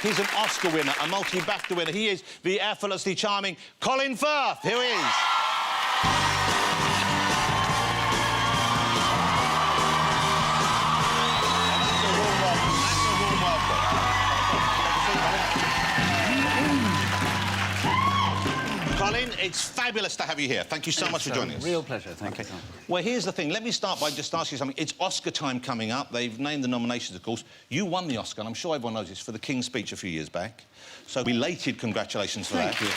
He's an Oscar winner, a multi-BAFTA winner. He is the effortlessly charming Colin Firth. Here he is. Colin, it's fabulous to have you here. Thank you so much for joining us. Real pleasure, thank you. Well, here's the thing. Let me start by just asking you something. It's Oscar time coming up. They've named the nominations, of course. You won the Oscar, and I'm sure everyone knows this, for the King's Speech a few years back. So, belated congratulations for that. Thank you.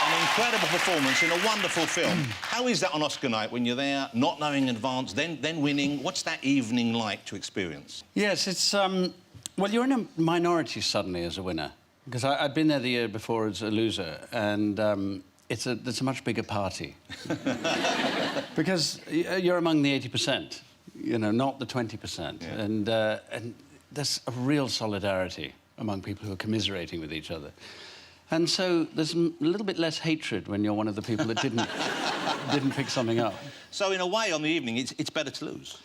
An incredible performance in a wonderful film. How is that on Oscar night when you're there, not knowing in advance, then winning? What's that evening like to experience? Yes, it's... Well, you're in a minority suddenly as a winner. Because I'd been there the year before as a loser, and it's a much bigger party. Because you're among the 80%, you know, not the 20%. Yeah. And there's a real solidarity among people who are commiserating with each other. And so there's a little bit less hatred when you're one of the people that didn't pick something up. So, in a way, on the evening, it's better to lose?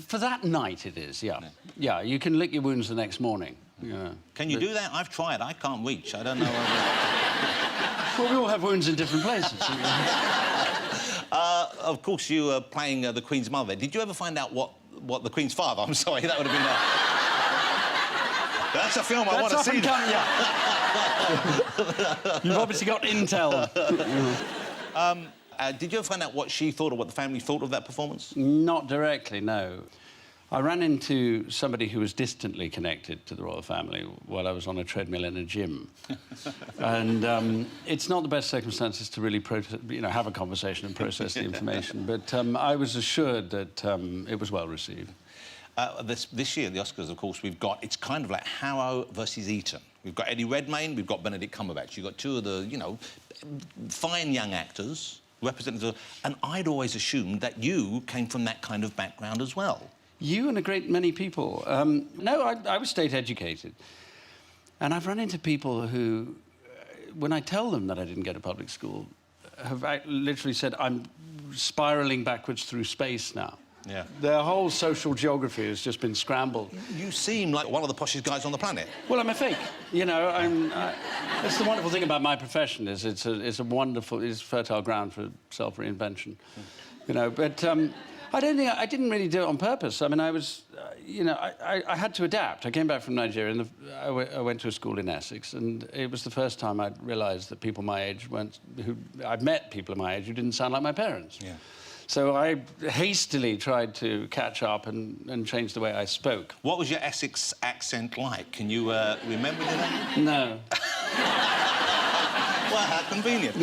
For that night, it is, yeah. Yeah, you can lick your wounds the next morning. Yeah. Can you do that? I've tried. I can't reach. I don't know. Well, we all have wounds in different places. Of course, you were playing the Queen's mother. Did you ever find out what the Queen's father? I'm sorry, that would have been... That's a film I want to see. Yeah. You've obviously got intel. Did you ever find out what she thought or what the family thought of that performance? Not directly, no. I ran into somebody who was distantly connected to the royal family while I was on a treadmill in a gym. And it's not the best circumstances to really have a conversation and process the information, but I was assured that it was well received. This year, the Oscars, of course, we've got... It's kind of like Harrow versus Eton. We've got Eddie Redmayne, we've got Benedict Cumberbatch. You've got two of the, you know, fine young actors, representatives of... And I'd always assumed that you came from that kind of background as well. You and a great many people. No, I was state-educated. And I've run into people who, when I tell them that I didn't go to public school, have literally said, I'm spiralling backwards through space now. Yeah. Their whole social geography has just been scrambled. You seem like one of the poshest guys on the planet. Well, I'm a fake. You know, that's the wonderful thing about my profession, is it's a wonderful, it's fertile ground for self-reinvention. You know, but... I didn't really do it on purpose. I mean, I was, you know, I had to adapt. I came back from Nigeria, and I went to a school in Essex, and it was the first time I'd realised that people my age I'd met people my age who didn't sound like my parents. Yeah. So I hastily tried to catch up and change the way I spoke. What was your Essex accent like? Can you remember that? No. Well, how convenient.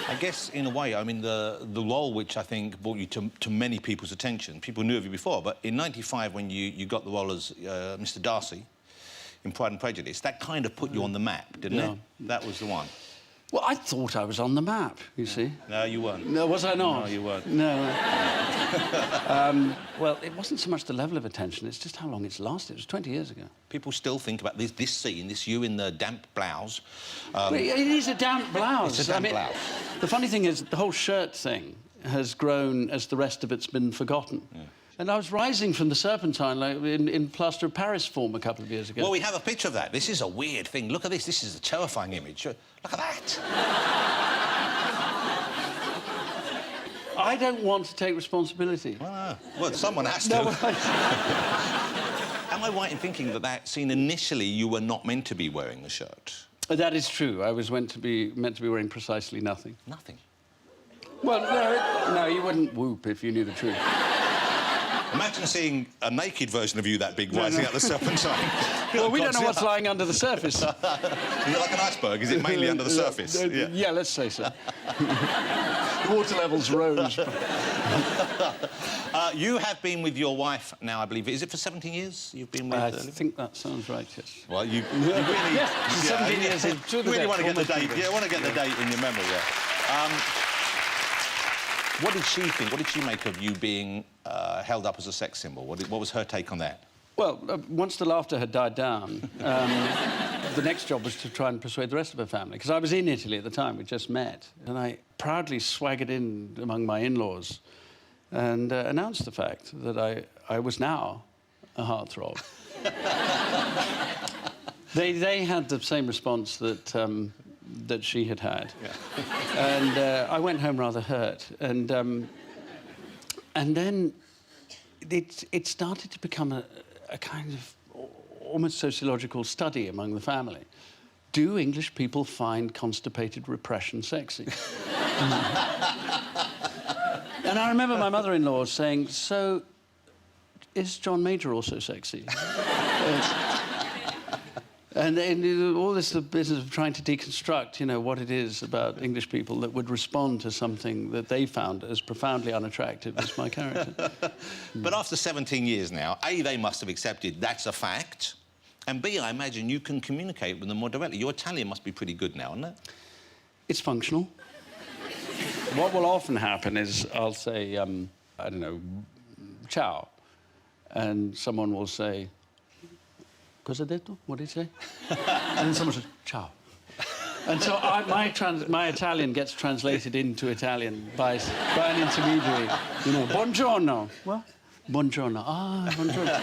I guess, in a way, I mean, the role which I think brought you to many people's attention, people knew of you before, but in '95, when you got the role as Mr. Darcy in Pride and Prejudice, that kind of put you on the map, didn't it? That was the one. Well, I thought I was on the map, you see. No, you weren't. No, was I not? No, you weren't. No. Well, it wasn't so much the level of attention, it's just how long it's lasted. It was 20 years ago. People still think about this scene, this you in the damp blouse. But it is a damp blouse. It's a damp blouse. The funny thing is, the whole shirt thing has grown as the rest of it's been forgotten. Yeah. And I was rising from the Serpentine like, in Plaster of Paris form a couple of years ago. Well, we have a picture of that. This is a weird thing. Look at this. This is a terrifying image. Look at that. I don't want to take responsibility. Well, someone has to. No, Am I right in thinking that scene, initially, you were not meant to be wearing the shirt? That is true. I was meant to be wearing precisely nothing. Nothing? Well, no, you wouldn't whoop if you knew the truth. Imagine seeing a naked version of you that big rising up the Serpentine. Well, we don't know what's lying under the surface. Is it like an iceberg? Is it mainly under the surface? Yeah, let's say so. The water levels rose. You have been with your wife now, I believe. Is it for 17 years you've been with... I think that sounds right, yes. Well, you really... Yes, 17 years in. You really want to get the date. Yeah, I want to get the date in your memory, yeah. What did she think? What did she make of you being held up as a sex symbol? What was her take on that? Well, once the laughter had died down, the next job was to try and persuade the rest of her family, because I was in Italy at the time, we'd just met, and I proudly swaggered in among my in-laws and announced the fact that I was now a heartthrob. They had the same response that she had had. Yeah. And I went home rather hurt. And then it started to become a kind of almost sociological study among the family. Do English people find constipated repression sexy? And I remember my mother-in-law saying, so, is John Major also sexy? And all this business of trying to deconstruct, you know, what it is about English people that would respond to something that they found as profoundly unattractive as my character. But after 17 years now, A, they must have accepted that's a fact, and B, I imagine you can communicate with them more directly. Your Italian must be pretty good now, isn't it? It's functional. What will often happen is I'll say, I don't know, ciao, and someone will say, cosa detto? What did he say? And then someone says, ciao. And so my Italian gets translated into Italian by an intermediary. You know, buongiorno. What? Buongiorno. Ah, buongiorno.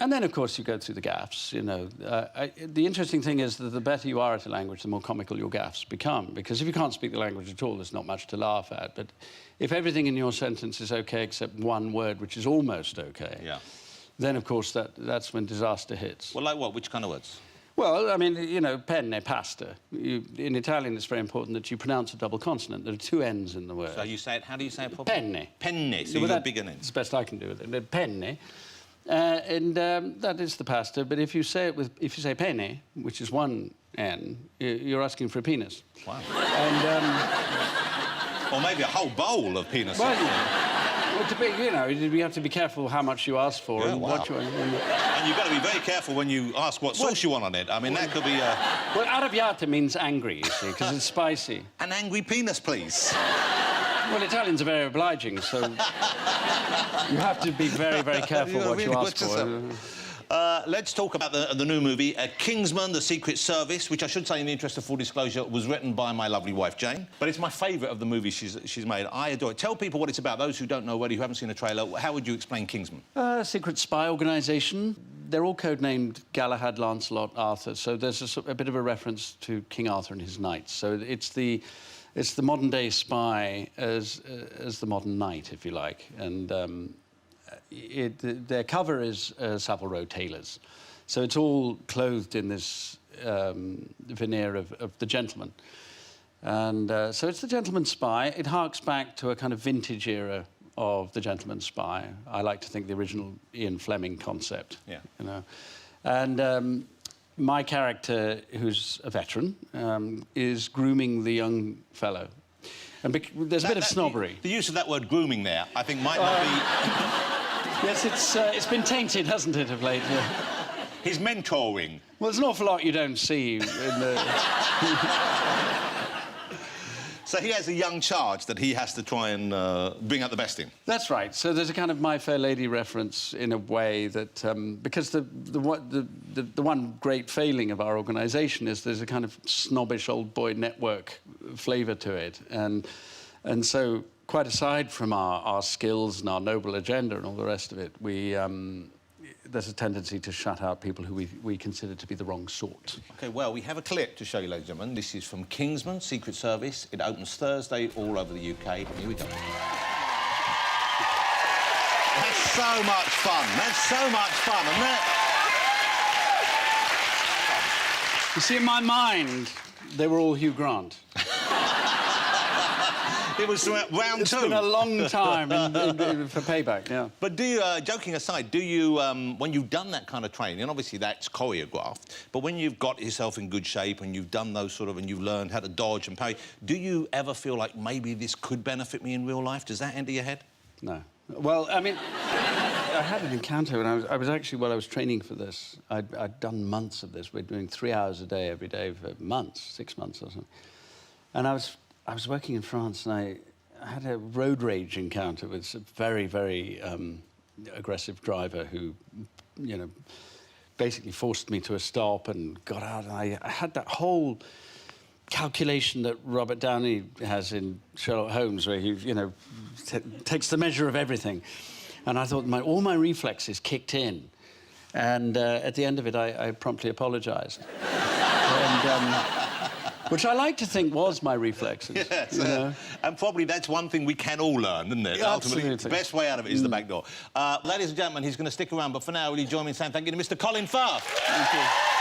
And then, of course, you go through the gaffes, you know. The interesting thing is that the better you are at a language, the more comical your gaffes become. Because if you can't speak the language at all, there's not much to laugh at. But if everything in your sentence is OK except one word, which is almost OK, yeah, then, of course, that's when disaster hits. Well, like what? Which kind of words? Well, I mean, you know, penne, pasta. In Italian, it's very important that you pronounce a double consonant. There are two N's in the word. So you say it... How do you say it properly? Penne. Penne. So you've got bigger N's. It's the best I can do with it. Penne. That is the pasta. But if you say penne, which is one N, you're asking for a penis. Wow. And, or maybe a whole bowl of penis. Well, you know, you have to be careful how much you ask for and what you... And you've got to be very careful when you ask what sauce you want on it. I mean, that could be... Well, arrabbiata means angry, you see, because it's spicy. An angry penis, please. Well, Italians are very obliging, so you have to be very, very careful what you ask for. Let's talk about the new movie, Kingsman, The Secret Service, which I should say, in the interest of full disclosure, was written by my lovely wife, Jane. But it's my favourite of the movies she's made. I adore it. Tell people what it's about. Those who don't know already, who haven't seen the trailer, how would you explain Kingsman? Secret spy organisation. They're all codenamed Galahad, Lancelot, Arthur, so there's a bit of a reference to King Arthur and his knights. So it's the modern-day spy as the modern knight, if you like. And their cover is Savile Row tailors. So it's all clothed in this veneer of the gentleman. And so it's the gentleman spy. It harks back to a kind of vintage era of the gentleman spy. I like to think the original Ian Fleming concept. Yeah. You know. And my character, who's a veteran, is grooming the young fellow. And there's a bit of snobbery. The use of that word grooming there, I think, might not be... Yes, it's been tainted, hasn't it, of late? Yeah. He's mentoring. Well, there's an awful lot you don't see in the... So he has a young charge that he has to try and bring out the best in. That's right. So there's a kind of My Fair Lady reference in a way that... because the one great failing of our organisation is there's a kind of snobbish old boy network flavour to it. And so... quite aside from our skills and our noble agenda and all the rest of it, there's a tendency to shut out people who we consider to be the wrong sort. OK, well, we have a clip to show you, ladies and gentlemen. This is from Kingsman, Secret Service. It opens Thursday all over the UK. Here we go. That's so much fun. That's so much fun, isn't it? You see, in my mind, they were all Hugh Grant. It was round two. It's been a long time for payback, yeah. But do you, joking aside, do you, when you've done that kind of training, and obviously that's choreographed, but when you've got yourself in good shape and you've done those sort of, and you've learned how to dodge and parry, do you ever feel like maybe this could benefit me in real life? Does that enter your head? No. Well, I mean, I had an encounter when I was actually, while I was training for this, I'd done months of this. We're doing 3 hours a day every day for months, 6 months or something. And I was working in France, and I had a road rage encounter with a very, very aggressive driver who, you know, basically forced me to a stop and got out. And I had that whole calculation that Robert Downey has in Sherlock Holmes, where he, you know, takes the measure of everything. And I thought all my reflexes kicked in. And at the end of it, I promptly apologised. Which I like to think was my reflexes. Yes, you know? And probably that's one thing we can all learn, isn't it? Yeah, Ultimately, absolutely. the best way out of it is the back door. Ladies and gentlemen, he's going to stick around, but for now, will you join me in saying thank you to Mr. Colin Firth? Thank you.